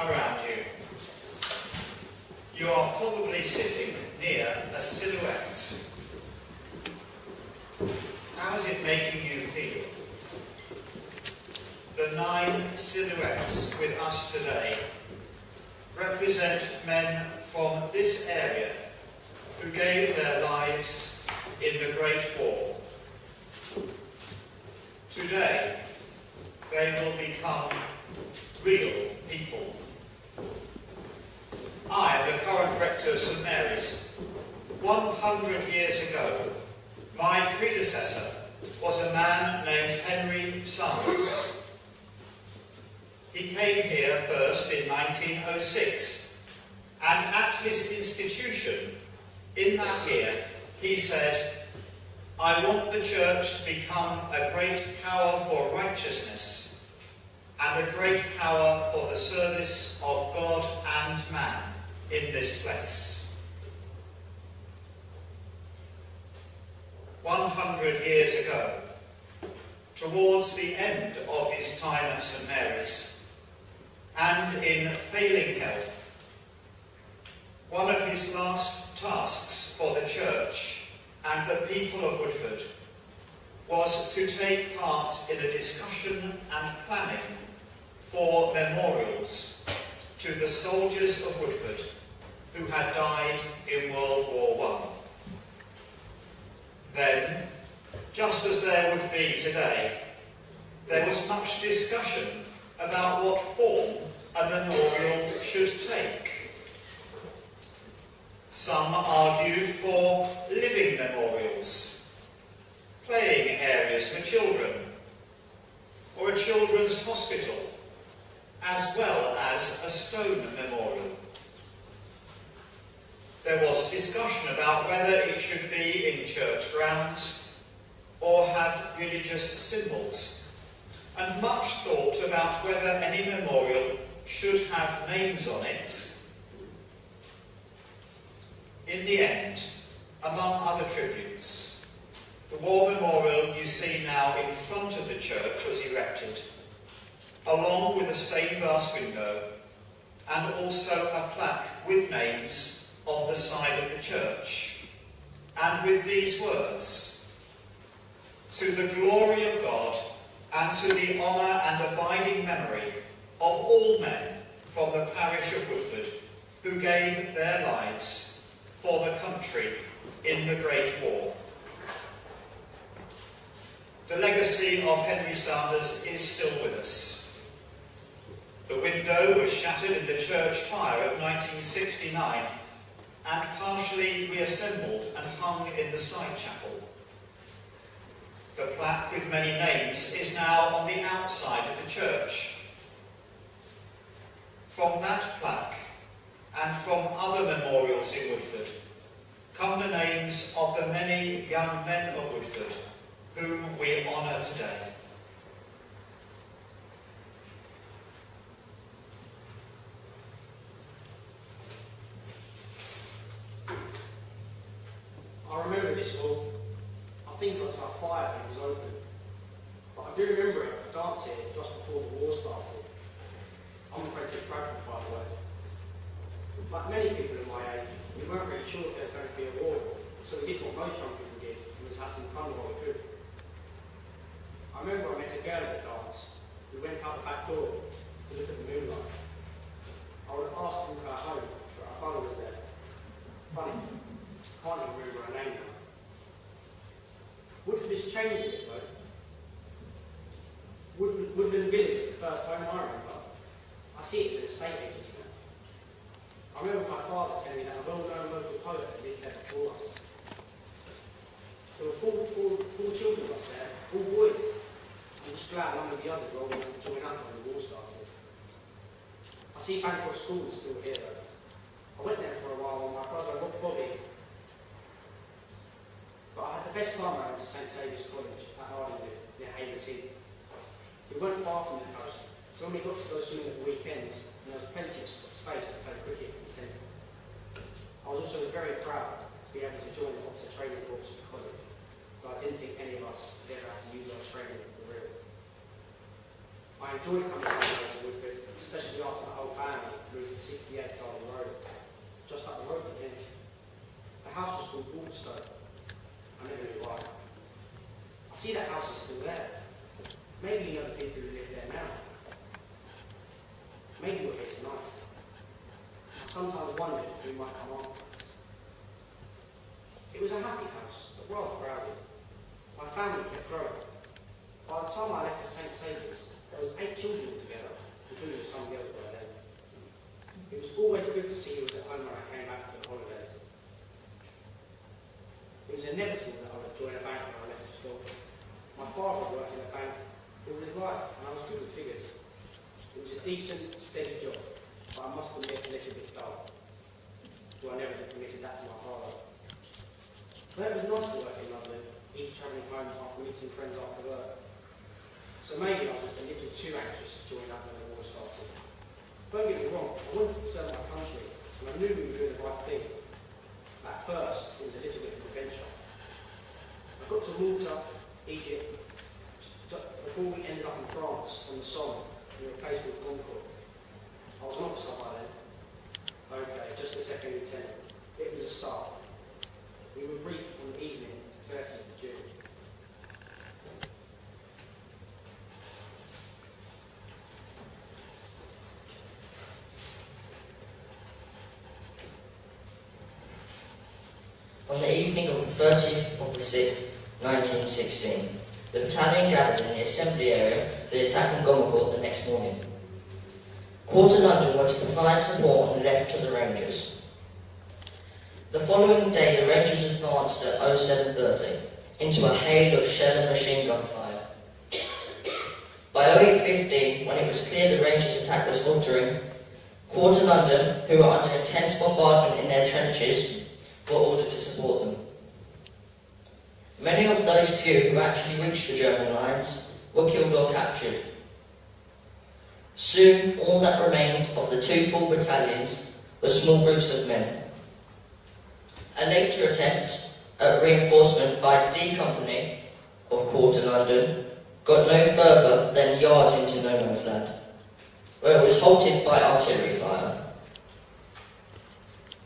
around you. You are probably sitting near a silhouette. How is it making you feel? The 9 silhouettes with us today represent men from this area who gave their lives in the Great War. Today, they will become real people. I am the current rector of St Mary's. 100 years ago, my predecessor was a man named Henry Sanders. He came here first in 1906, and at his institution, in that year, he said, "I want the church to become a great power for righteousness and a great power for the service of God and man in this place." 100 years ago, towards the end of his time at St Mary's, and in failing health, one of his last tasks for the church and the people of Woodford was to take part in a discussion and planning for memorials to the soldiers of Woodford who had died in World War I. Then, just as there would be today, there was much discussion about what form a memorial should take. Some argued for living memorials, playing areas for children, or a children's hospital, as well as a stone memorial. There was discussion about whether it should be in church grounds or have religious symbols, and much thought about whether any memorial should have names on it. In the end, among other tributes, the war memorial you see now in front of the church was erected, along with a stained glass window, and also a plaque with names on the side of the church, and with these words: "To the glory of God, and to the honour and abiding memory of all men from the parish of Woodford who gave their lives for the country in the Great War." The legacy of Henry Sanders is still with us. The window was shattered in the church fire of 1969 and partially reassembled and hung in the side chapel. The plaque with many names is now on the outside of the church. From that plaque, and from other memorials in Woodford, come the names of the many young men of Woodford whom we honour today. I remember this hall. I think it was about 5 when it was open. But I do remember a dance here just before the war started. I'm a French Bradford, by the way. Like many people in my age, we weren't really sure if there was going to be a war, so we did what most young people did, and was have some fun while we could. I remember I met a girl at the dance. We went out the back door to look at the moonlight. I would have asked to walk her home, but her brother was there. Funny, can't even remember her name now. Woodford has changed a bit though. Woodland Village is the first home I remember. I see it as an estate agents now. I remember my father telling me that a well-known local poet had lived there before us. There were four children of us there, all boys. I'm just glad none of the others were old enough to join up when the war started. I see Bancroft School is still here though. I went there for a while with my brother Bobby. But I had the best time I went to St Saviour's College at Hardingly, near Hayward's Heath. We weren't far from the coast, so when we got to go swimming at the weekends, and there was plenty of space to play cricket and tennis. I was also very proud to be able to join the officer training course at the college, but I didn't think any of us would ever have to use our training for real. I enjoyed coming to Woodford especially after my whole family moved to 68 Garden Road, just up the road from Kent. The house was called Waterstone. I never knew why. I see that house is still there. Maybe you know the people who live there now. Maybe we're here tonight. I sometimes wondered who might come on. It was a happy house, but rather crowded. My family kept growing. By the time I left for St. Saviour's, there was 8 children altogether, including some of the other by then. It was always good to see who was at home when I came back for the holidays. It was inevitable that I would join a bank when I left for school. My father worked in a bank all his life, and I was good with figures. It was a decent, steady job, but I must admit a little bit dull. Though I never admitted that to my father. But it was nice to work in London, each travelling home after meeting friends after work. So maybe I was just a little too anxious to join up when the war started. Don't get me wrong, I wanted to serve my country, and I knew we were doing the right thing. At first, it was a little bit of an adventure. I got to Malta, Egypt, before we ended up in France, on the Somme, near a place called Concord. I was an officer by then. Okay, just a second lieutenant. It was a start. We were briefed on the evening, 30th of June. On the evening of the 30th of the 6th, 1916, the battalion gathered in the assembly area for the attack on Gomercourt the next morning. Quarter London were to provide support on the left to the Rangers. The following day, the Rangers advanced at 07:30 into a hail of shell and machine gun fire. By 08:15, when it was clear the Rangers' attack was faltering, Quarter London, who were under intense bombardment in their trenches, were ordered to support them. Many of those few who actually reached the German lines were killed or captured. Soon, all that remained of the 2 full battalions were small groups of men. A later attempt at reinforcement by D Company of Quarter London got no further than yards into no man's land, where it was halted by artillery fire.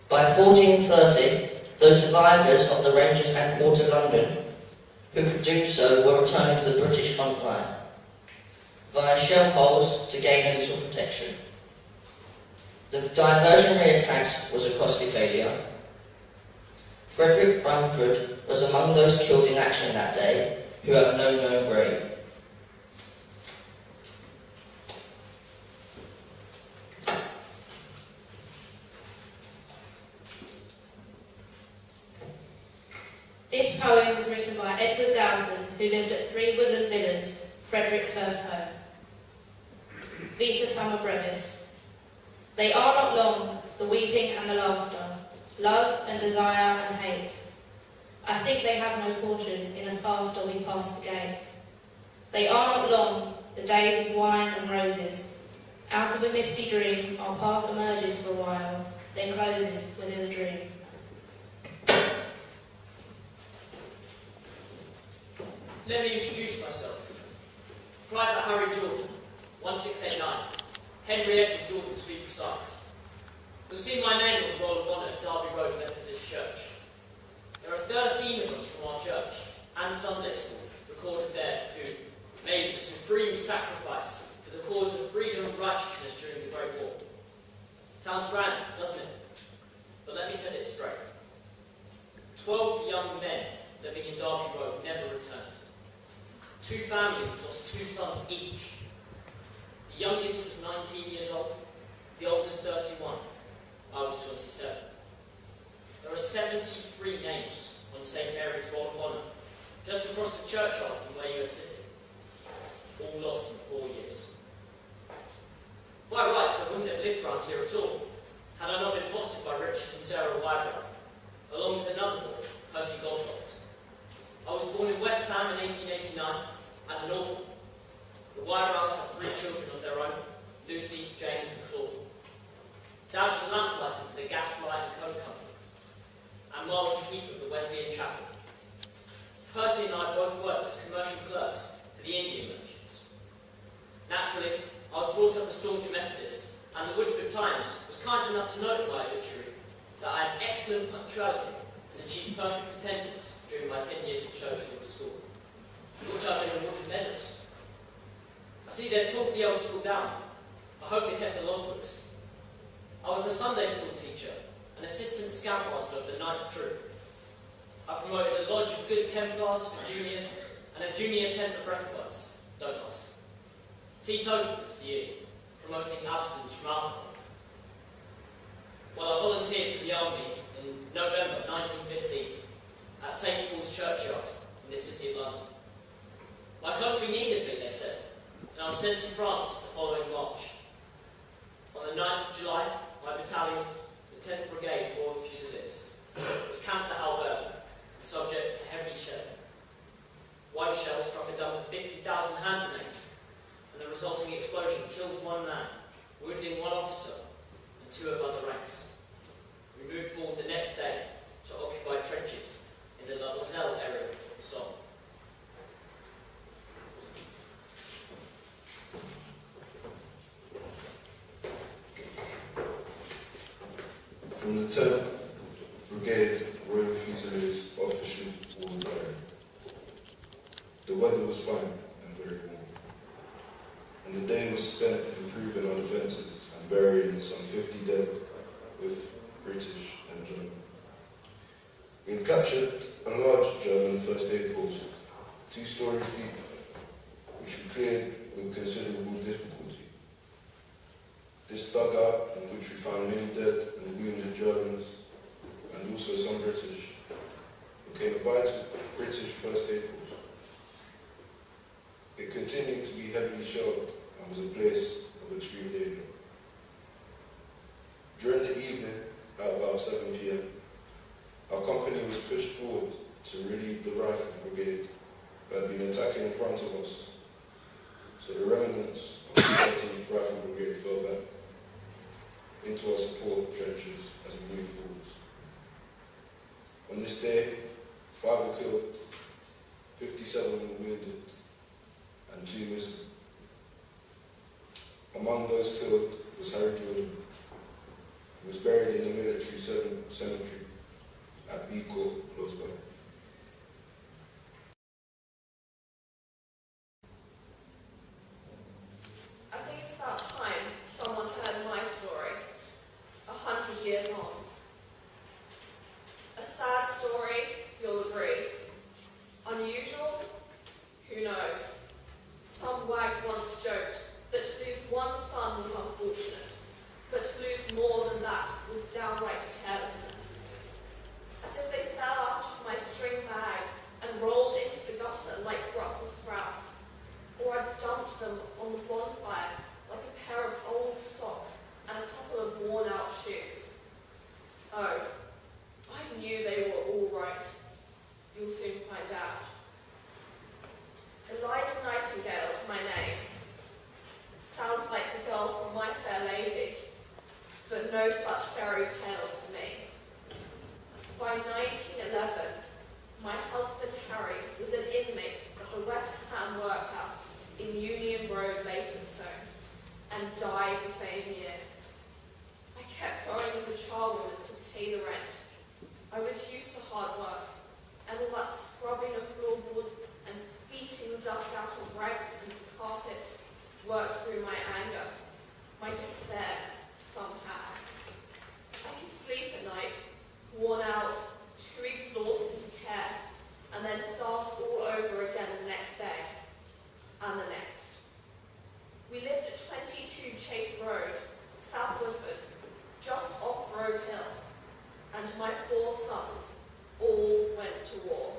By 14:30, those survivors of the Rangers and Quarter London who could do so were returning to the British front line via shell holes to gain a little protection. The diversionary attacks was a costly failure. Frederick Bramford was among those killed in action that day who have no known grave. This poem was written by Edward Dowson, who lived at 3 Woodland Villas, Frederick's first home. Vita Summa Brevis. They are not long, the weeping and the laughter, love and desire and hate. I think they have no portion in us after we pass the gate. They are not long, the days of wine and roses. Out of a misty dream, our path emerges for a while, then closes within a dream. Let me introduce myself. Private Harry Jordan, 1689. Henry Edward Jordan, to be precise. You'll see my name on the Roll of Honour at Derby Road Methodist Church. There are 13 of us from our church and Sunday school recorded there who made the supreme sacrifice for the cause of freedom and righteousness during the Great War. Sounds grand, doesn't it? But let me set it straight. 12 young men living in Derby Road never returned. 2 families lost 2 sons each. The youngest was 19 years old, the oldest 31. I was 27. There are 73 names on St. Mary's Roll of Honour, just across the churchyard from where you are sitting. All lost in 4 years. By rights, I wouldn't have lived round here at all, had I not been fostered by Richard and Sarah Wybrow, along with another boy, Percy Goldbolt. I was born in West Ham in 1889, as an orphan. The Wybrows had 3 children of their own, Lucy, James and Claude. Dad was a lamplighter for the Gas, Light and Coke Company, and Ma was the keeper of the Wesleyan Chapel. Percy and I both worked as commercial clerks for the Indian merchants. Naturally, I was brought up a staunch Methodist Times was kind enough to note in my obituary that I had excellent punctuality and achieved perfect attendance during my 10 years at Churchill School, which I've been awarded medals. I see they've pulled the old school down. I hope they kept the logbooks. I was a Sunday school teacher, an assistant scoutmaster of the 9th Troop. I promoted a lodge of good Templars for juniors and a junior tent of reprobates, don't ask. Teetotals to you, promoting abstinence from alcohol. Well, I volunteered for the army in November 1915 at St. Paul's Churchyard in the City of London. My country needed me, they said, and I was sent to France the following March. On the 9th of July, my battalion, the 10th Brigade Royal Fusiliers, was camped at Alberta and subject to heavy shell. One shell struck a dump of 50,000 hand grenades, and the resulting explosion killed one man, wounding one officer and 2 of other ranks. We moved forward the next day to occupy trenches in the La Moselle area of the Somme. From the 10th Brigade Royal Fusiliers Official War Diary. The weather was fine and very warm, and the day was spent improving our defences and burying some 50 dead with British and German. We had captured a large German first aid post, 2 stories deep, which we cleared with considerable difficulty. This dugout, in which we found many dead and wounded Germans, and also some British, became a vital British first aid post. It continued to be heavily shelled and was a place of extreme danger. During the evening, at about 7 p.m, our company was pushed forward to relieve the rifle brigade who had been attacking in front of us, so the remnants of the 13th Rifle Brigade fell back into our support trenches as we moved forward. On this day, 5 were killed, 57 were wounded, and 2 missing. Among those killed was Harry Jordan, who was buried in the military cemetery at Beacourt, close by. I think it's about time someone heard my story, 100 years on. A sad story, you'll agree. Unusual? Who knows? Some wag once joked that to lose one son was unfortunate, but to lose more than that was downright carelessness. As if they fell out of my string bag and rolled into the gutter like Brussels sprouts, or I dumped them on the bonfire like a pair of old socks and a couple of worn-out shoes. Oh, I knew they were all right. You'll soon find out. Eliza Nightingale is my name. Sounds like the girl from My Fair Lady, but no such fairy tales for me. By 1911, my husband Harry was an inmate of the West Ham workhouse in Union Road, Leytonstone, and died the same year. I kept going as a charwoman to pay the rent. I was used to hard work, and all that scrubbing of floorboards and beating the dust out of rags and carpets worked through my anger, my despair, somehow. I could sleep at night, worn out, too exhausted to care, and then start all over again the next day, and the next. We lived at 22 Chase Road, South Woodford, just off Grove Hill, and my 4 sons all went to war.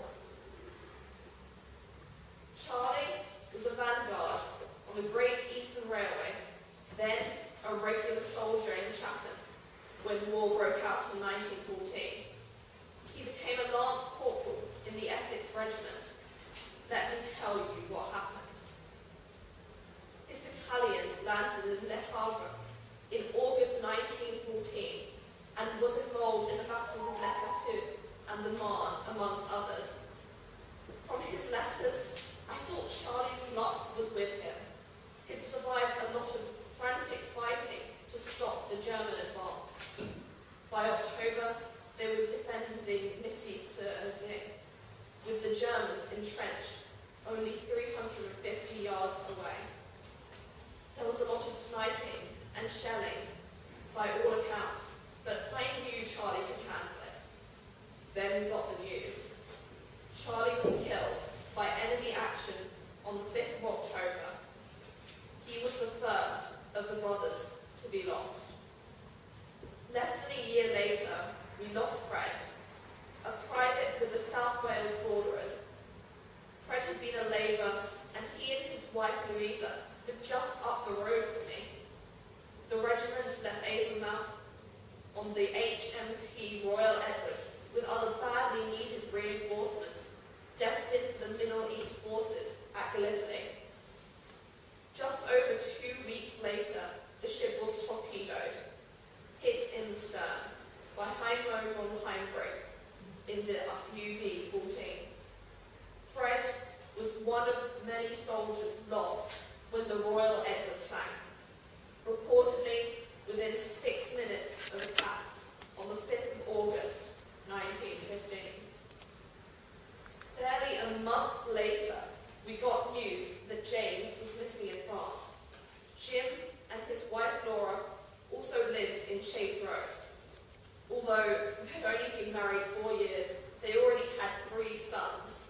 Charlie was a vanguard on the Great Eastern Railway, then a regular soldier in Chatham when war broke out in 1914. He became a lance corporal in the Essex Regiment. Let me tell you what happened. His battalion landed in Le Havre in August 1914 and was involved in the battles of Le Cateau and the Marne, amongst others. From his letters, I thought Charlie's luck was with him. He'd survived a lot of frantic fighting to stop the Germans. entrenched only 350 yards away. There was a lot of sniping and shelling, by all accounts, but I knew Charlie could handle it. Then we got the news. Charlie was killed by enemy action on the 5th of October. He was the first of the brothers to be lost. Less than a year later, we lost Fred, a private with the South Wales Borderers. Fred had been a labourer, and he and his wife Louisa lived just up the road from me. The regiment left Avonmouth on the HMT Royal Edward with other badly needed reinforcements destined for the Middle East forces at Gallipoli. Just over 2 weeks later, the ship was torpedoed, hit in the stern by Heimo von Heimbrig in the UV-14. Fred was one of many soldiers lost when the Royal Edward sank, reportedly within 6 minutes of attack on the 5th of August, 1915. Barely a month later, we got news that James was missing in France. Jim and his wife Laura also lived in Chase Road. Although they had only been married 4 years, they already had 3 sons.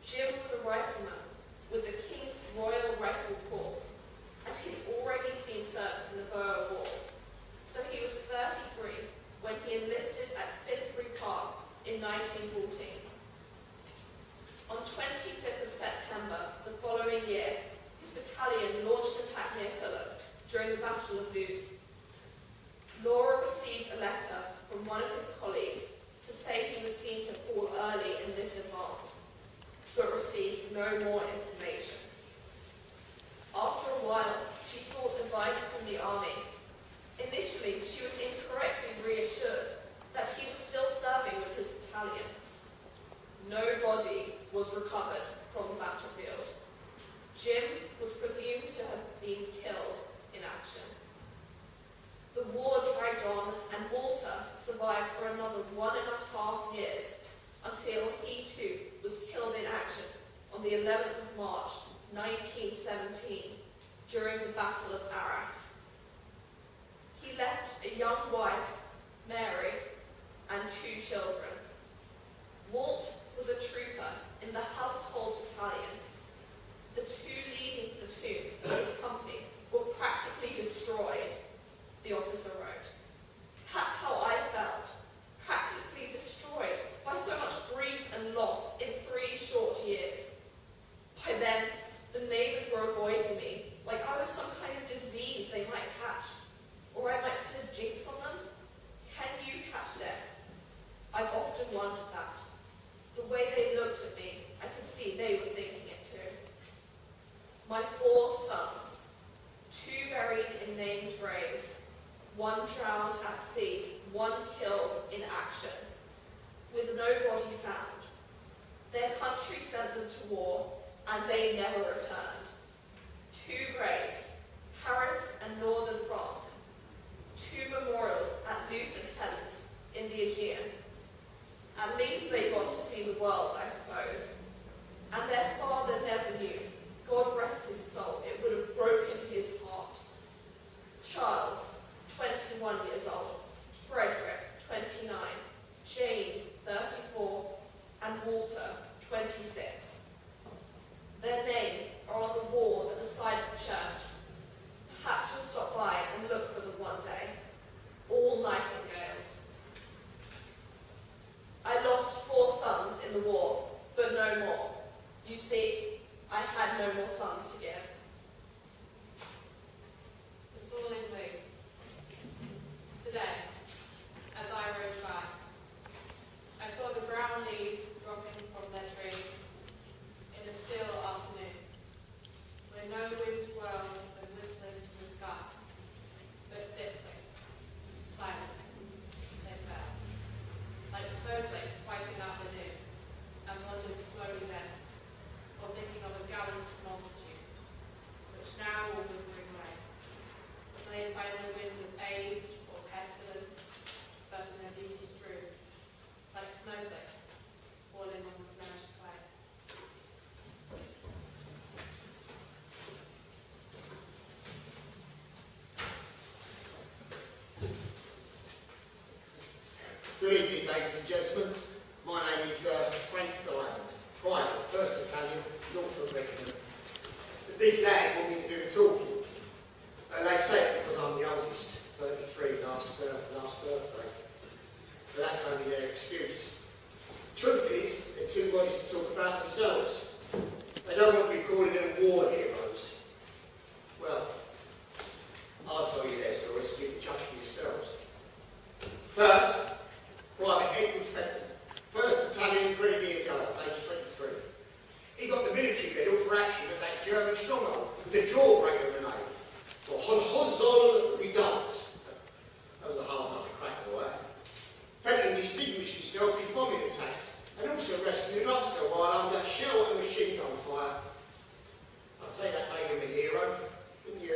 Jim was a rifleman with the King's Royal Rifle Corps, and he'd already seen service in the Boer War. So he was 33 when he enlisted at Finsbury Park in 1914. On 25th of September the following year, his battalion launched an attack near Fulham during the Battle of Loos. Laura received a letter from one of his colleagues to say he was seen to fall early in this advance, but received no more information. After a while, she sought advice from the army. Initially, she was incorrectly reassured that he was still serving with his battalion. No body was recovered from the battlefield. Jim was presumed to have been killed in action. The war dragged on, and Walter survived for another 1.5 years until he too was killed in action on the 11th of March, 1917, during the Battle of Arras. He left a young wife, Mary, and 2 children. Walt was a trooper in the Household Battalion. The 2 leading platoons of his company were practically destroyed, the officer wrote. That's how I felt, practically destroyed by so much grief and loss in 3 short years. By then, the neighbours were avoiding me, like I was some kind of disease they might catch, or I might put a jinx on them. Can you catch death? I've often wondered that. The way they looked at me, I could see they were thinking it too. My 4 sons, 2 buried in named graves, 1 drowned at sea, 1 killed in action, with no body found. Their country sent them to war, and they never returned. 2 graves, Paris and northern France. 2 memorials at Luce and Helens in the Aegean. At least they got to see the world, I suppose. And their father never knew. God rest his soul, it would have broken his heart. Charles, 21 years old. Frederick, 29. James, 34. And Walter, 26. Their names are on the wall at the side of the church. Perhaps you'll stop by and look for them one day. All nightingales. I lost 4 sons in the war, but no more. You see, I had no more sons to give. The falling leaf. Today, as I rode by, I saw the brown leaves dropping from their trees in a still afternoon, where no wind whirled and whispered in the sky, ladies and gentlemen. My name is Frank Diamond, Private, 1st Battalion, Woodford Regiment. These lads want me to do the talking. They say it because I'm the oldest, 33, last birthday. But that's only their excuse. Truth is, they're too modest to talk about themselves. They don't want me calling them war heroes. Well, I'll tell you their stories, you can judge for yourselves. First, Private Edward Fenton, 1st Battalion Grenadier Guards, age 23. He got the military medal for action at that German stronghold with the jawbreaker grenade for horizontal redoubt. That was a hard nut to crack, all right. Fenton distinguished himself in bombing attacks and also rescued an officer while under shell and machine gun fire. I'd say that made him a hero, wouldn't you?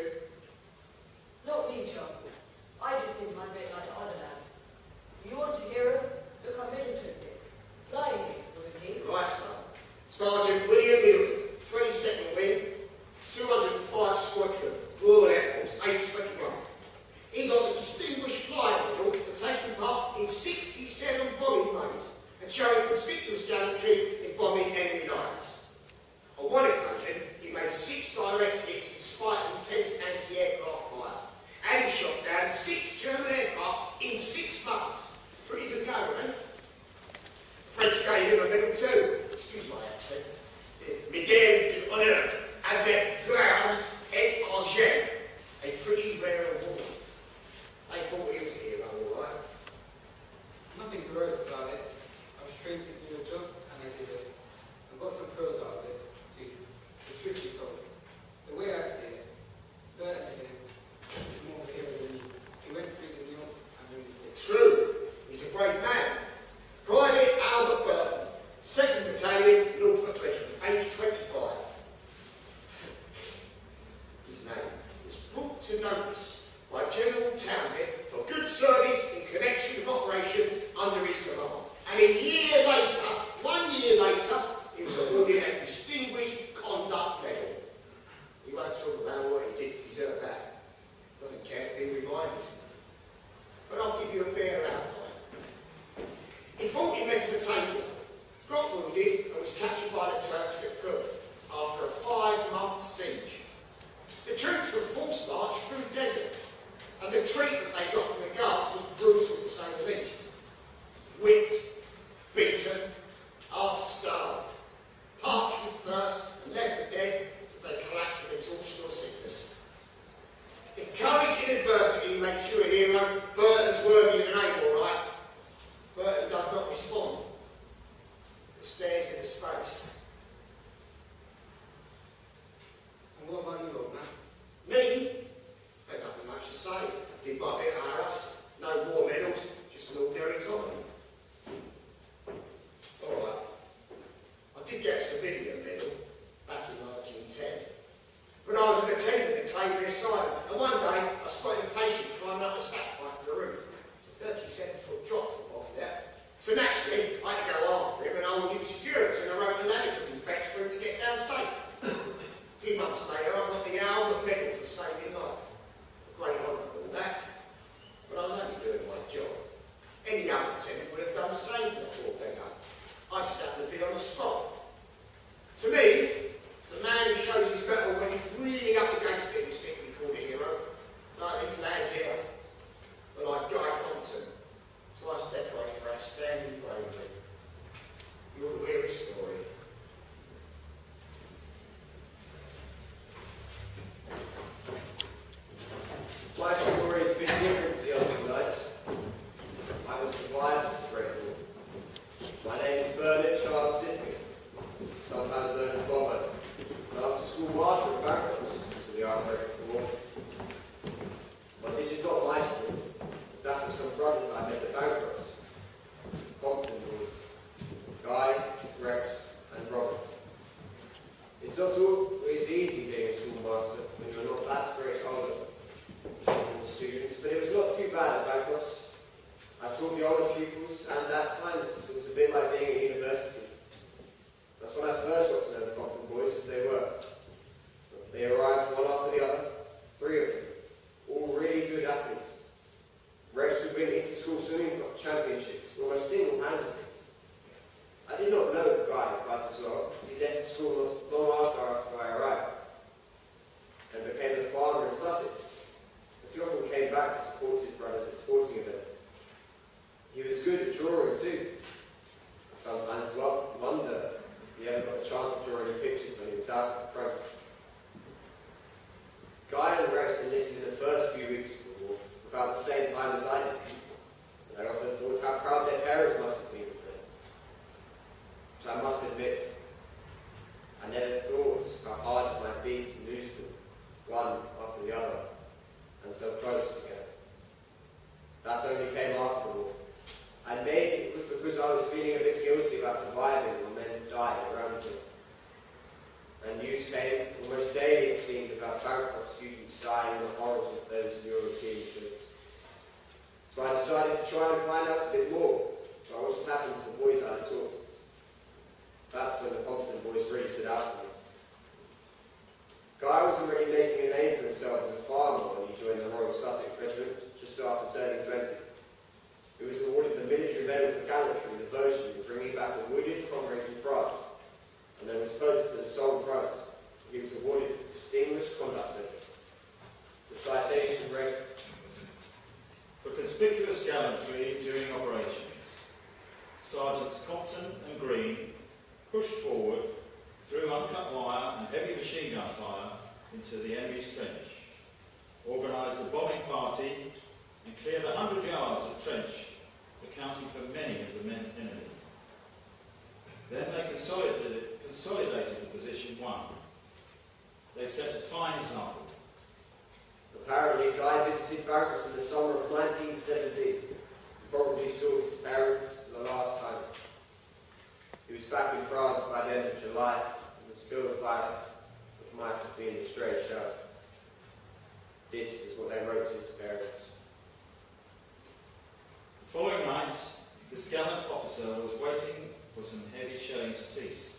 Not me, John. I just think my bit like other lads. You want a hero? Look, I'm military. Flying it, wasn't he? Right, son. Sergeant William Middleton, 22nd Wing, 205 Squadron, Royal Air Force, age 21. He got the Distinguished Flying Medal for taking part in 67 bombing raids and showing conspicuous gallantry in bombing enemy lines. On one occasion, he made 6 direct hits despite intense anti-aircraft fire, and he shot down 6 German aircraft in 6 months. Pretty good going, eh? French gave him a medal too. Excuse my accent. Miguel d'Honneur avec Glamours et Argent. A pretty rare award. They thought he was a hero, all right. Nothing heroic about it. I was trained to do a job and I did it. I got some thrills out of it too. The truth be told, the way I see it, Burton here is more of a hero than me. He went through the New York and then he stayed. True. He's a great man. Private Albert Burton, 2nd Battalion, Norfolk Regiment, age 25. His name was brought to notice by General Townhead for good service in connection with operations under his command. And a year later, 1 year later, he was awarded a Distinguished Conduct Medal. We won't talk about what he did to deserve that. Doesn't care to be reminded. But I'll give you a fair outline. He fought in Mesopotamia, got wounded and was captured by the Turks at Kut after a 5-month siege. The troops were forced marched through the desert, and the treatment they got from the guards was brutal to say the least. Whipped, beaten, half-starved, parched with thirst and left for dead if they collapsed with exhaustion or sickness. If courage in adversity makes you a hero, Burton's worthy of the name, all right. Burton does not respond, but stares into space. And what about you, old man? Me? Had nothing much to say. Did my bit at us. No war medals, just an ordinary time. Alright. I did get a civilian medal back in 1910. When I was an attendant at Clavering Asylum, and one day I spotted a patient climbing up a stack pipe to the roof. It's a 37-foot drop to the bottom there. So naturally, I had to go after him and hold him security, and I wrote a ladder could be fetched for him to get down safe. A few months later, I got the Albert Medal for saving life. A great honour and all that. But I was only doing my job. Any other attendant would have done the same for the poor beggar. I just happened to be on the spot. To me, it's the man who shows his mettle when he's really up against it who's fit to be called a hero. Like these lads here. But like Guy Compton, twice decorated for outstanding bravery. You ought to hear his story. My story is a bit different to the other tonight. I was survived the Great War. My name is Bernard Charles Sidney, sometimes known as Bomber. I was a school marshal at Barrows for the outbreak of the war. But this is not my story. That was some brothers I met at Barrows. Compton boys. Guy, Rex, and Robert. It's not always easy being a schoolmaster when you're not that great older students, but it was not too bad at Bagros. I taught the older pupils, and at times it was a bit like being at university. That's when I first got to know the Compton boys as they were. They arrived one after the other, 3 of them, all really good athletes. Rex would win inter school swimming championships almost single-handedly. I did not know the guy quite as well, as he left school not long after I arrived and became a farmer in Sussex, but he often came back to support his brothers at sporting events. He was good at drawing too. I sometimes wonder if he ever got the chance to draw any pictures when he was out at the front. Guy and Rex enlisted in the first few weeks of the war, about the same time as I did. And I often thought how proud their parents must have been of them. Which I must admit, I never thought how hard it might be to lose them, one after the other, and so close together. That only came after the war. And maybe it was because I was feeling a bit guilty about surviving when men died around me. And news came almost daily, it seemed, about bankrupt students dying in the horrors of those European fields. So I decided to try and find out a bit more about what had happened to the boys I had taught. That's when the Compton boys really stood out for me. Guy was already making a name for himself as a farmer when he joined the Royal Sussex Regiment just after turning 20. He was awarded the Military Medal for Gallantry and Devotion in bringing back a wounded comrade from France, and then was posted to the Somme front. He was awarded the Distinguished Conduct Medal. The citation read, For conspicuous gallantry during operations, Sergeants Compton and Green pushed forward through uncut wire and heavy machine gun fire into the enemy's trench, organised a bombing party and cleared 100 yards of trench, accounting for many of the enemy. Then they consolidated the position won. They set a fine example. Apparently, Guy visited Paris in the summer of 1917 and probably saw his parents for the last time. He was back in France by the end of July and was killed by what might have been a stray shell. This is what they wrote to his parents. The following night, this gallant officer was waiting for some heavy shelling to cease.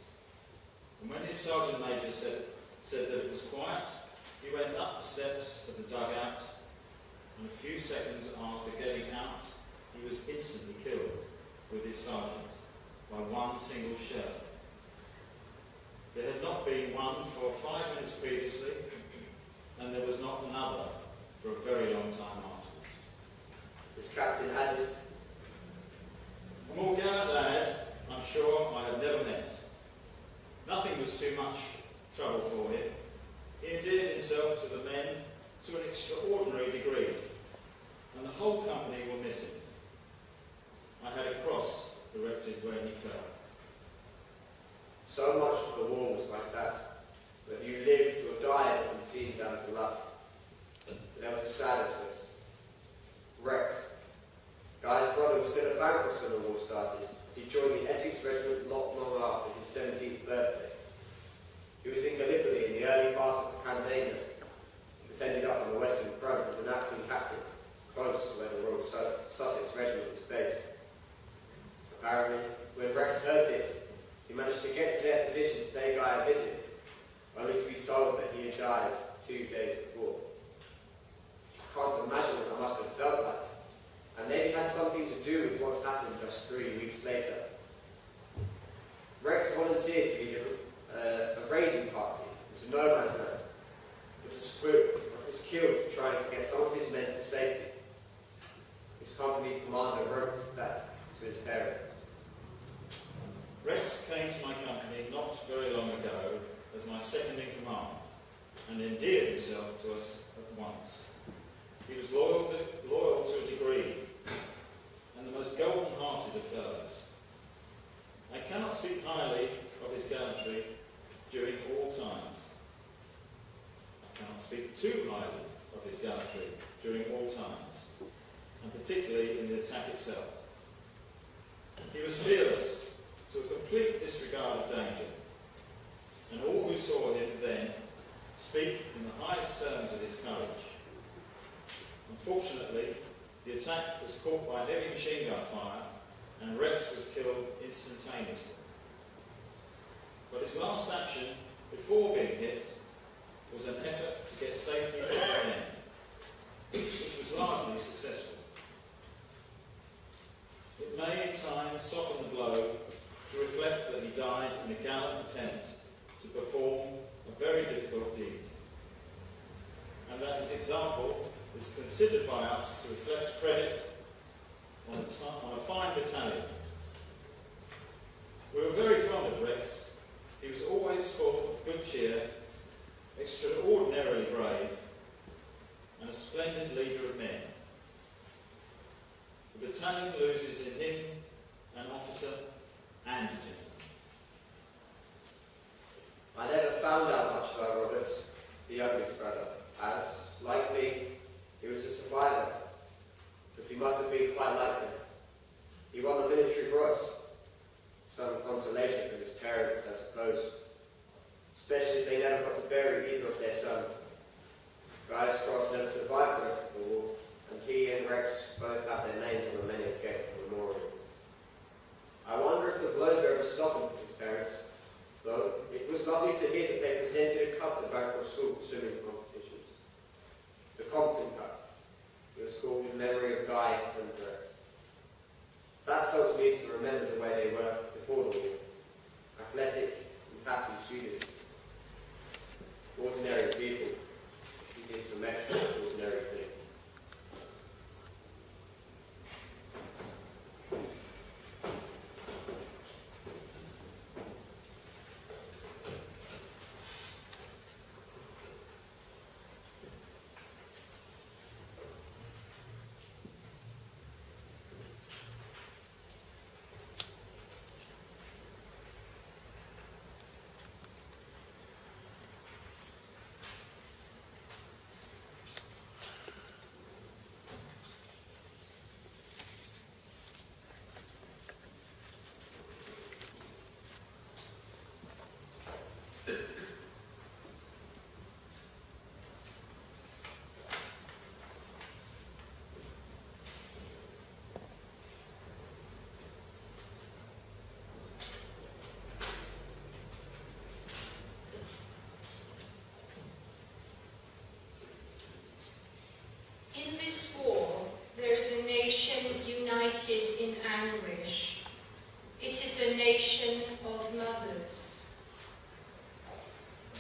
And when his sergeant major said that it was quiet, he went up the steps of the dugout, and a few seconds after getting out, he was instantly killed with his sergeant by one single shell. There had not been one for 5 minutes previously, and there was not another for a very long time afterwards. His captain added, A more gallant lad, I'm sure, I have never met. Nothing was too much trouble for him. He endeared himself to the men to an extraordinary degree, and the whole company will miss him. I had a cross erected where he fell. so much of the war was like that. Whether you lived or died often seemed down to luck. But there was a sadder twist. Rex. Guy's brother was still a bankruptcy when the war started. He joined the Essex Regiment not long after his 17th birthday. He was in Gallipoli in the early part of the campaign, but ended up on the Western Front as an acting captain, close to where the Royal Sussex Regiment was based. Apparently, when Rex heard this, he managed to get to their position to pay Guy a visit, only to be told that he had died 2 days before. I can't imagine what that must have felt like, and maybe had something to do with what happened just 3 weeks later. Rex volunteered to lead a raiding party into no man's land, but was killed trying to get some of his men to safety. His company commander wrote back to his parents. Rex came to my company not very long ago as my second in command and endeared himself to us at once. He was loyal to a degree and the most golden-hearted of fellows. I cannot speak highly of his gallantry during all times. I cannot speak too highly of his gallantry during all times, and particularly in the attack itself. He was fearless to a complete disregard of danger, and all who saw him then speak in the highest terms of his courage. Unfortunately, the attack was caught by heavy machine gun fire, and Rex was killed instantaneously. But his last action, before being hit, was an effort to get safety to his men, which was largely successful. may in time soften the blow to reflect that he died in a gallant attempt to perform a very difficult deed, and that his example is considered by us to reflect credit on a fine battalion. We were very fond of Rex. He was always full of good cheer, extraordinarily brave, and a splendid leader of men. The battalion loses in him an officer and a gentleman. I never found out much about Robert, the youngest brother, as, like me, he was a survivor. But he must have been quite like me. He won the military cross. Some consolation for his parents, I suppose. Especially as they never got to bury either of their sons. Guy's cross never survived the rest of the war, and he and Rex both have their names on the Woodford Memorial. I wonder if the blows were ever softened for his parents, though it was lovely to hear that they presented a cup to Bangkok School swimming competitions. The Compton Cup. It was called in memory of Guy and Rex. That helps me to remember the way they were before the war. Athletic and happy students. Ordinary people who did some extraordinary things. In this war, there is a nation united in anguish. It is a nation of mothers.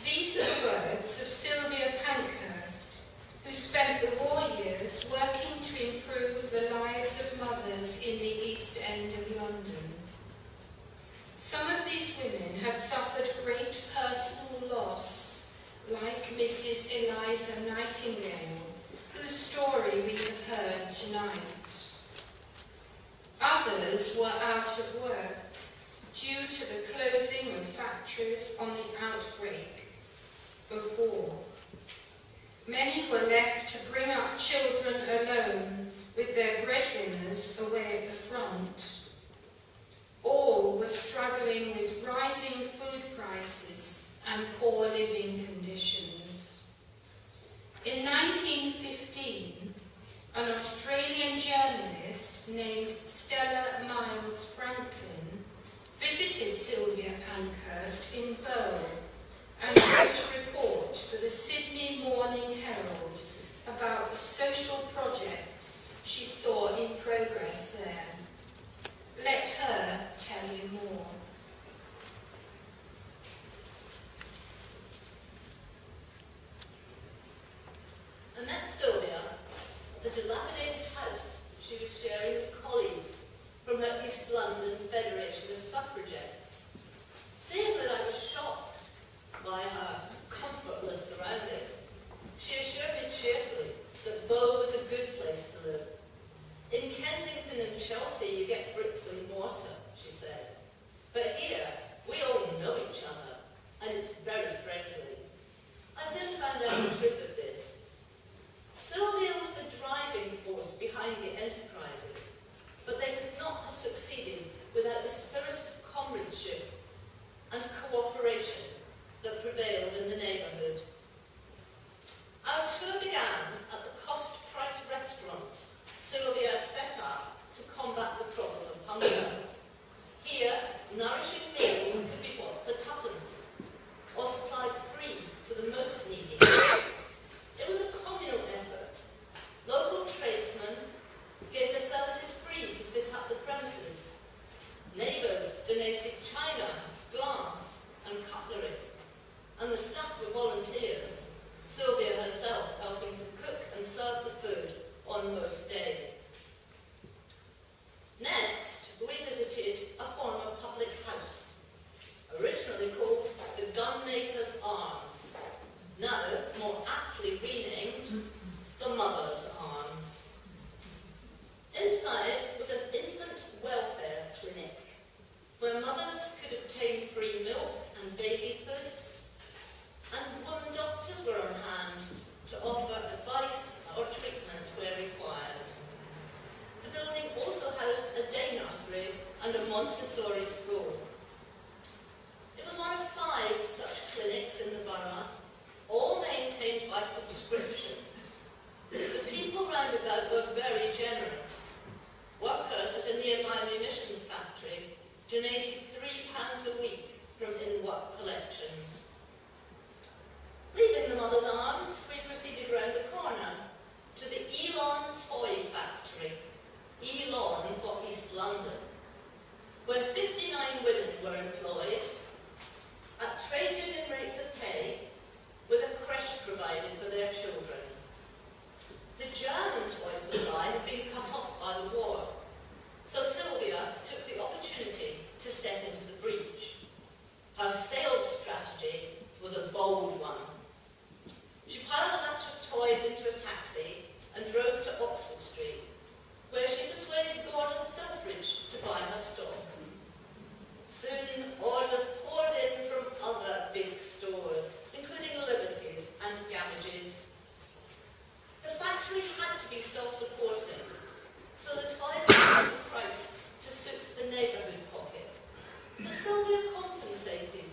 These are the words of Sylvia Pankhurst, who spent the war years working to improve the lives of mothers in the East End of London. Some of these women had suffered great personal loss, like Mrs. Eliza Nightingale, whose story we have heard tonight. Others were out of work due to the closing of factories on the outbreak of war. Many were left to bring up children alone with their breadwinners away at the front. All were struggling with rising food prices and poor living conditions. In 1915, an Australian journalist named Stella Miles Franklin visited Sylvia Pankhurst in Bow and wrote a report for the Sydney Morning Herald about the social projects she saw in progress there. Let her tell you more. I met Sylvia at the dilapidated house she was sharing with colleagues from her East London Federation of Suffragettes. Seeing that I was shocked by her comfortless surroundings, she assured me cheerfully that Bow was a good place to live. In Kensington and Chelsea you get bricks and mortar, she said. But here, we all know each other, and it's very friendly. I soon found out the truth of this. Sylvia was the driving force behind the enterprises, but they could not have succeeded without the spirit of comradeship and cooperation that prevailed in the neighbourhood. Our tour began at the cost-price restaurant Sylvia had set up to combat the problem of hunger. Here, nourishing meals could be bought for tuppence, or supplied free to the most needy. It was a communal effort. Local tradesmen gave their services free to fit up the premises. Montessori school. It was one of 5 such clinics in the borough, all maintained by subscription. The people round about were very generous. Workers at a nearby munitions factory donated £3 a week from in-work collections. Leaving the Mother's Arms, we proceeded round the corner to the Elon Toy Factory, Elon for East London, where 59 women were employed at trade union rates of pay with a creche provided for their children. The German toy supply had been cut off by the war, so Sylvia took the opportunity to step into the breach. Her sales strategy was a bold one. She piled a bunch of toys into a taxi and drove to Oxford Street, where she persuaded Gordon Selfridge to buy her stock. Soon, orders poured in from other big stores, including Liberty's and Gammage's. The factory had to be self-supporting, so the toys were priced to suit the neighbourhood pocket. But Sylvia compensated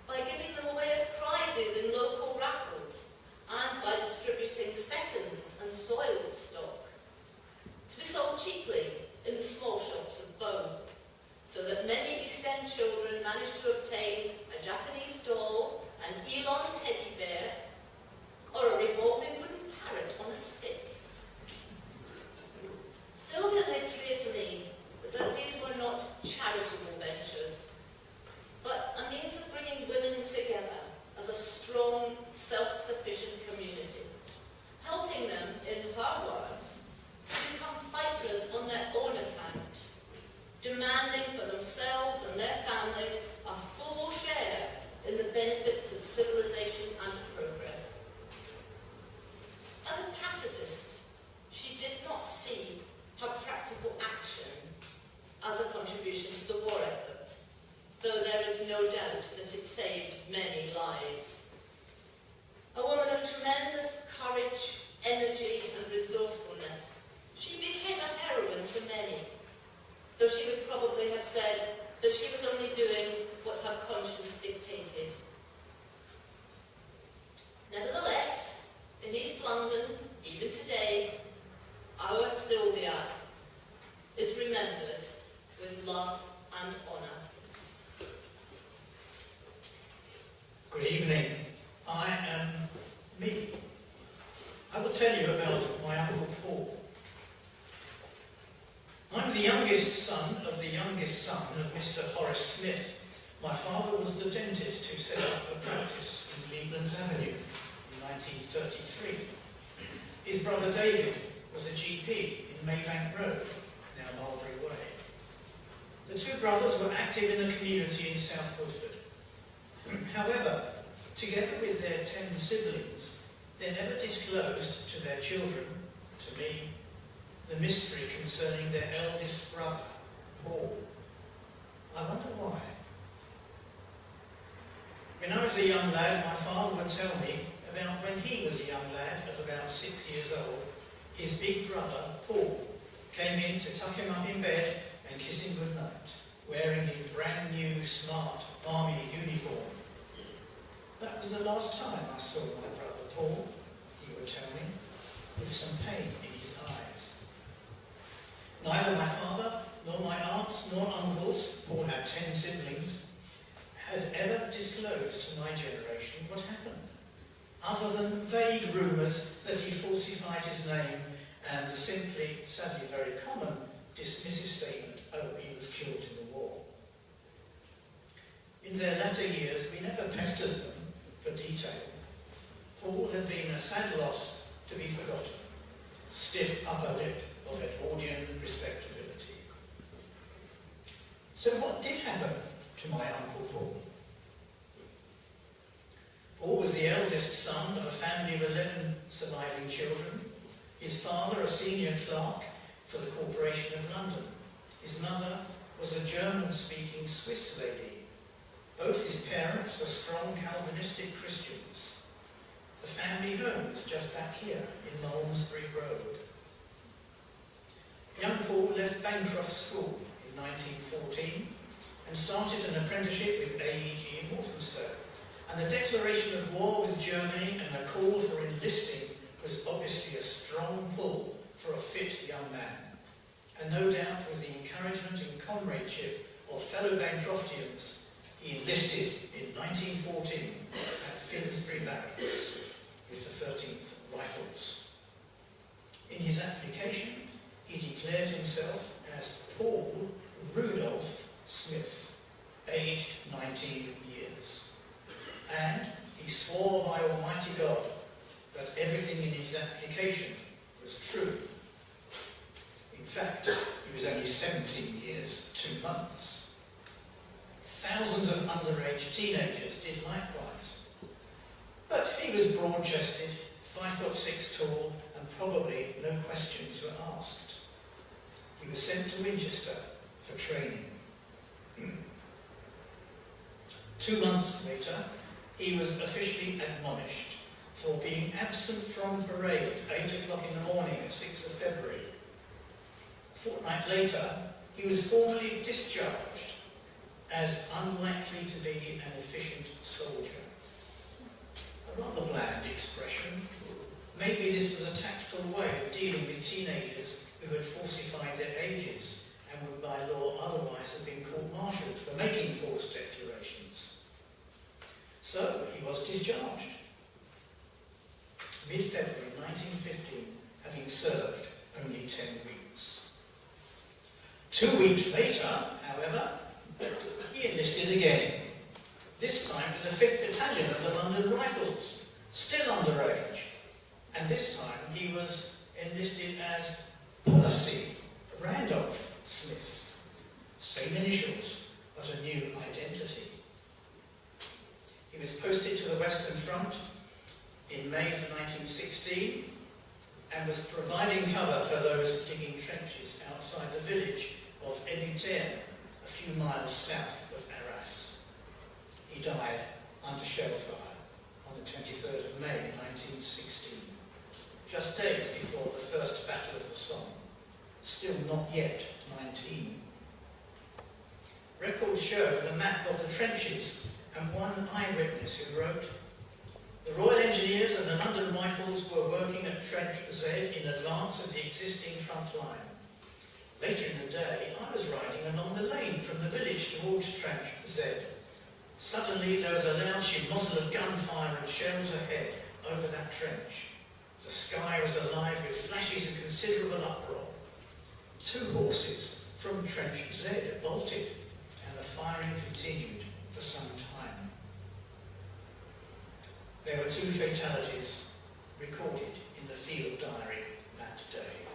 by giving them away as prizes in local raffles and by distributing seconds and soiled stock to be sold cheaply in the small shops of Bow, so that many East End children managed to obtain a Japanese doll, an Elon teddy bear, or a revolving wooden parrot on a stick. Sylvia made clear to me that these were not charitable ventures, but a means of bringing women together as a strong, self-sufficient community, helping them, in her words, to become fighters on their own account, demanding for themselves and their families a full share in the benefits of civilization and progress. As a pacifist, she did not see her practical action as a contribution to the war effort, though there is no doubt that it saved many lives. A woman of tremendous courage, energy and resourcefulness, she became a heroine to many, though she would probably have said that she was only doing what her conscience dictated. Nevertheless, in East London, even today, our Sylvia is remembered with love and honour. Good evening. I am me. I will tell you about my Uncle Paul. I'm the youngest son of the youngest son of Mr. Horace Smith. My father was the dentist who set up the practice in Leiblands Avenue in 1933. His brother David was a GP in Maybank Road, now Mulberry Way. The two brothers were active in the community in South Woodford. However, together with their 10 siblings, they never disclosed to their children, to me, the mystery concerning their eldest brother, Paul. I wonder why. When I was a young lad, my father would tell me about when he was a young lad of about 6 years old, his big brother, Paul, came in to tuck him up in bed and kiss him goodnight, wearing his brand new, smart army uniform. That was the last time I saw my brother Paul, he would tell me, with some pain in his eyes. Neither my father, nor my aunts, nor uncles, Paul had 10 siblings, had ever disclosed to my generation what happened, other than vague rumours that he falsified his name and the simply, sadly very common, dismissive statement, oh, he was killed in the war. In their latter years, we never pestered them for detail. Paul had been a sad loss to be forgotten, stiff upper lip of Edwardian respectability. So what did happen to my Uncle Paul? Paul was the eldest son of a family of 11 surviving children. His father, a senior clerk for the Corporation of London. His mother was a German-speaking Swiss lady. Both his parents were strong Calvinistic Christians. The family home was just back here in Malmesbury Road. Young Paul left Bancroft School in in 1914 and started an apprenticeship with AEG in Walthamstow. And the declaration of war with Germany and the call for enlisting was obviously a strong pull for a fit young man. And no doubt with the encouragement and comradeship of fellow Bancroftians, he enlisted in 1914 at Finsbury Barracks with the 13th Rifles. In his application, he declared himself as Paul Rudolph Smith, aged 19 years. And he swore by Almighty God that everything in his application was true. In fact, he was only 17 years, 2 months. Thousands of underage teenagers did likewise. But he was broad-chested, 5'6" tall, and probably no questions were asked. He was sent to Winchester for training. 2 months later, he was officially admonished for being absent from parade 8 o'clock in the morning of 6th of February. A fortnight later, he was formally discharged as unlikely to be an efficient soldier. A rather bland expression. Maybe this was a tactful way of dealing with teenagers who had falsified their ages and would by law otherwise have been court-martialed for making false declarations. So he was discharged. Mid-February 1915, having served only 10 weeks. 2 weeks later, however, he enlisted again. This time to the 5th Battalion of the London Rifles, still underage. And this time he was enlisted as Percy Randolph Smith. Same initials, but a new identity. He was posted to the Western Front in May of 1916 and was providing cover for those digging trenches outside the village of Ebutin, a few miles south of Arras. He died under shell fire on the 23rd of May 1916, just days before the First Battle of the Somme, still not yet 19. Records show the map of the trenches and one eyewitness who wrote, "The Royal Engineers and the London Rifles were working at Trench Z in advance of the existing front line. Later in the day, I was riding along the lane from the village towards Trench Z. Suddenly there was a loud muzzle of gunfire and shells ahead over that trench. The sky was alive with flashes of considerable uproar. 2 horses from Trench Z bolted, and the firing continued for some time." There were 2 fatalities recorded in the field diary that day.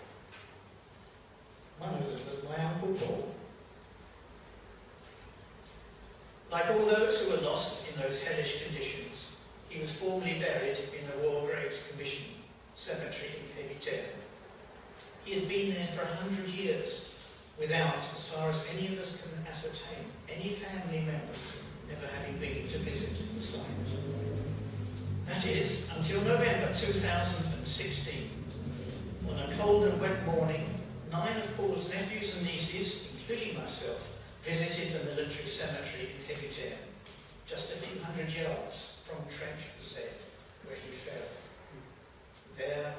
One of them was my Uncle Paul. Like all those who were lost in those hellish conditions, he was formally buried in the War Graves Commission cemetery in Ebutin. He had been there for 100 years, without, as far as any of us can ascertain, any family members never having been to visit the site. That is, until November 2016. On a cold and wet morning, 9 of Paul's nephews and nieces, including myself, visited the military cemetery in Ebutin, just a few hundred yards from Trench Z, where he fell. There,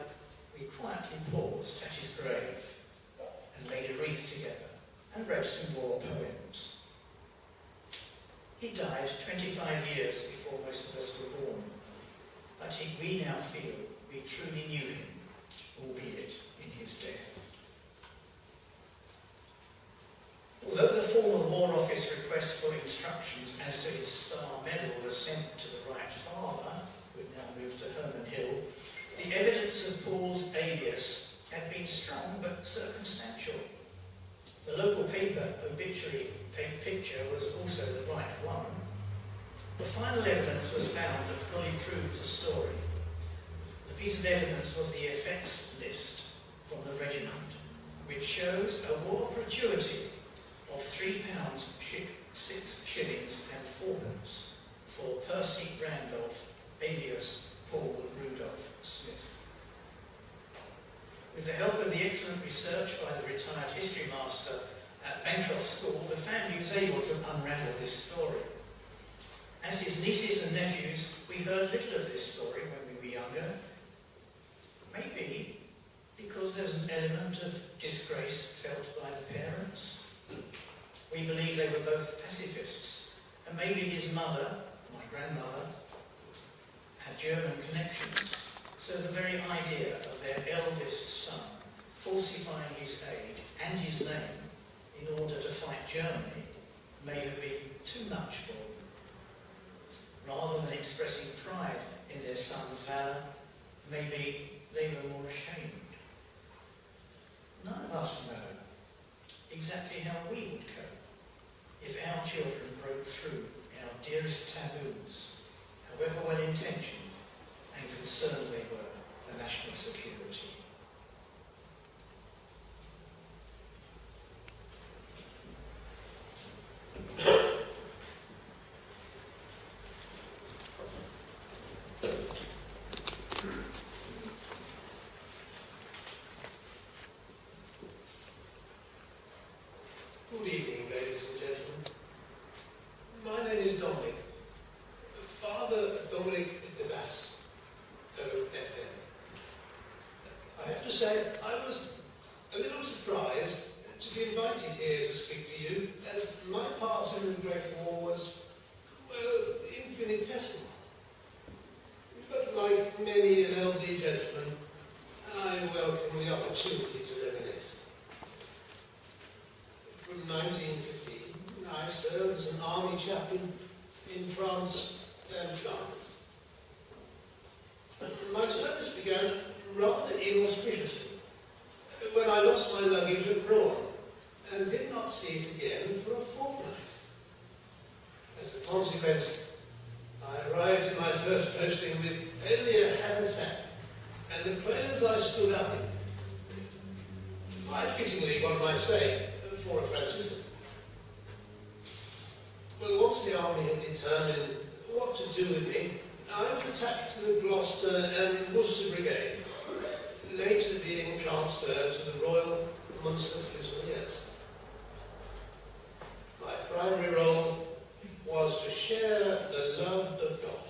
we quietly paused at his grave and laid a wreath together and read some war poems. He died 25 years before most of us were born, but we now feel we truly knew him, albeit in his death. Although the formal War Office request for instructions as to his Star Medal was sent to the right father, who had now moved to Herman Hill, the evidence of Paul's alias had been strong but circumstantial. The local paper obituary picture was also the right one. The final evidence was found that fully proved the story. The piece of evidence was the effects list from the regiment, which shows a war gratuity of £3, 6 shillings and 4 pence for Percy Randolph, alias Paul Rudolph Smith. With the help of the excellent research by the retired history master at Bancroft School, the family was able to unravel this story. As his nieces and nephews, we heard little of this story when we were younger. Maybe because there's an element of disgrace felt by the parents. We believe they were both pacifists, and maybe his mother, my grandmother, had German connections, so the very idea of their eldest son falsifying his age and his name in order to fight Germany may have been too much for them. Rather than expressing pride in their son's valour, maybe they were more ashamed. None of us know exactly how we would cope if our children broke through our dearest taboos, however well intentioned and concerned they were for national security. Good evening, ladies and gentlemen. My name is Dominic. Father Dominic DeVas, OFM. I have to say, I was a little surprised to be invited here to speak to you, as my part in the Great War was, well, infinitesimal. But like many an elderly gentleman, I welcome the opportunity to reminisce. From 1915, I served as an army chaplain in France and France. My service began rather inauspiciously when I lost my luggage at Braun and did not see it again for a fortnight. As a consequence, I arrived in my first posting with only a haversack and the clothes I stood up in. Quite fittingly, one might say, for a Franciscan. Well, once the army had determined what to do with me, I was attached to the Gloucester and Worcester Brigade, later being transferred to the Royal Munster Fusiliers. My primary role was to share the love of God,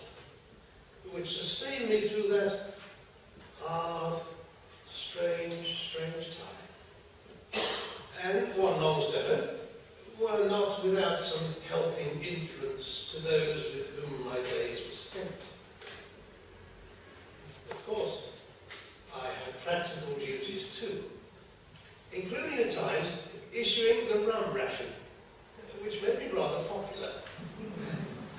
which sustained me through that hard, strange time. And one longs to hope, were not without some helping influence to those with whom my days were spent. Of course, I had practical duties too, including at times issuing the rum ration, which made me rather popular.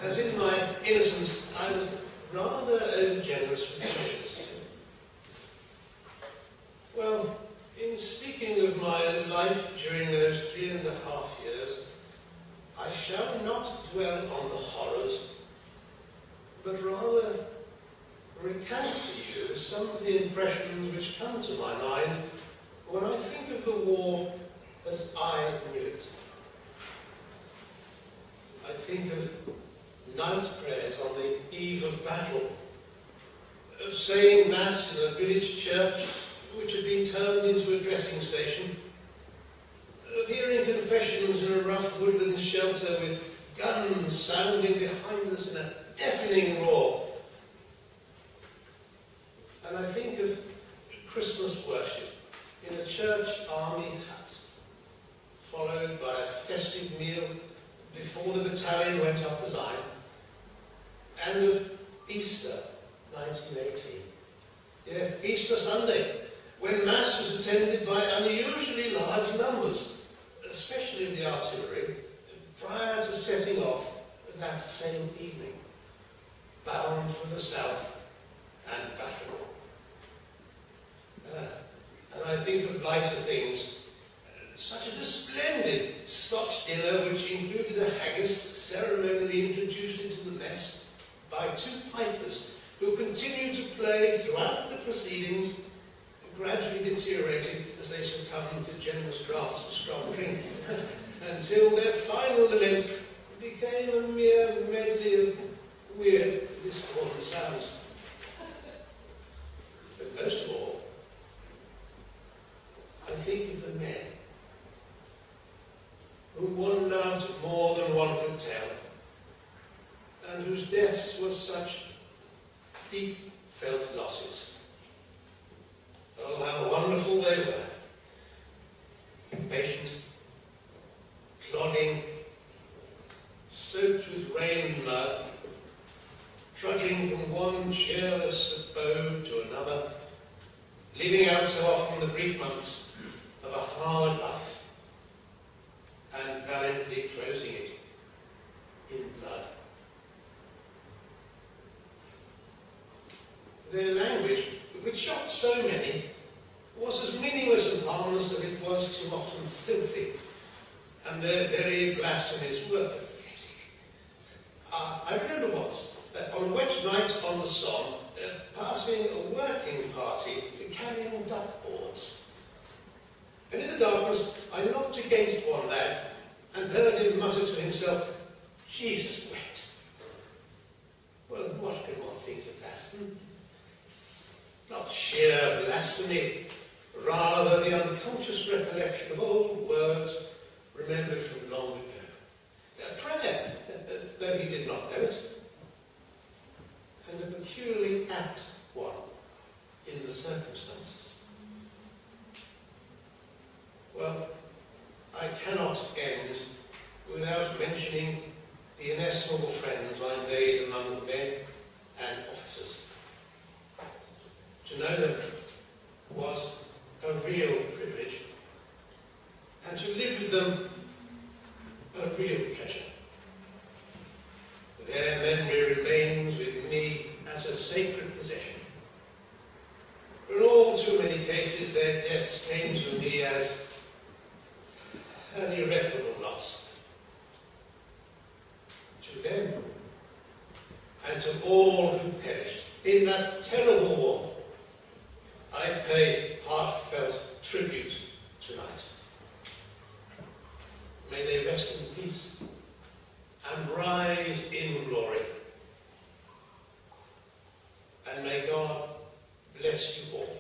As in my innocence, I was rather overgenerous with treasures. Well, in speaking of my life during those 3.5 years, I shall not dwell on the horrors, but rather recount to you some of the impressions which come to my mind when I think of the war as I knew it. I think of night prayers on the eve of battle, of saying Mass in a village church which had been turned into a dressing station, of hearing confessions in a rough woodland shelter with guns sounding behind us in a deafening roar. And I think of Christmas worship in a church army hut, followed by a festive meal before the battalion went up the line, and of Easter 1918. Yes, Easter Sunday, when Mass was attended by unusually large numbers, especially of the artillery, prior to setting off that same evening, bound for the south and battle. And I think of lighter things, such as the splendid Scotch dinner which included a haggis ceremonially introduced into the mess by 2 pipers who continued to play throughout the proceedings, gradually deteriorating as they succumbed to generous draughts of strong drink, until their final lament became a mere medley of weird, discordant sounds. But most of all, I think of the men. deep felt losses. Oh, how wonderful they were. Patient, plodding, soaked with rain and mud, trudging from one cheerless abode to another, living out so often the brief months of a hard life, and valiantly closing it in blood. Their language, which shocked so many, was as meaningless and harmless as it was too often filthy, and their very blasphemies were pathetic. I remember once, on a wet night on the Somme, passing a working party carrying duckboards. And in the darkness, I knocked against one lad and heard him mutter to himself, "Jesus wept." Well, what can one think of that? Not sheer blasphemy, rather the unconscious recollection of old words remembered from long ago. A prayer, though he did not know it, and a peculiarly apt one in the circumstances. Well, I cannot end without mentioning the inestimable friends I made among men and officers. To know them was a real privilege, and to live with them a real pleasure. Their memory remains with me as a sacred possession. In all too many cases, their deaths came to me as an irreparable loss. To them, and to all who perished in that terrible war, I pay heartfelt tribute tonight. May they rest in peace and rise in glory. And may God bless you all.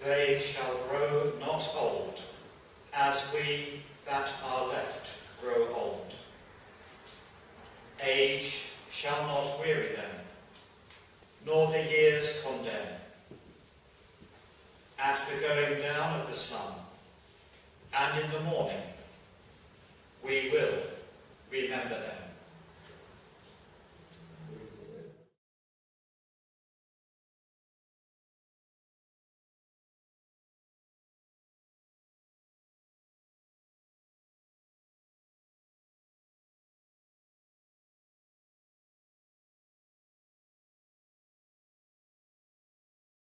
They shall grow not old, as we that are left grow old. Age shall not weary them, nor the years condemn. At the going down of the sun, and in the morning, we will remember them.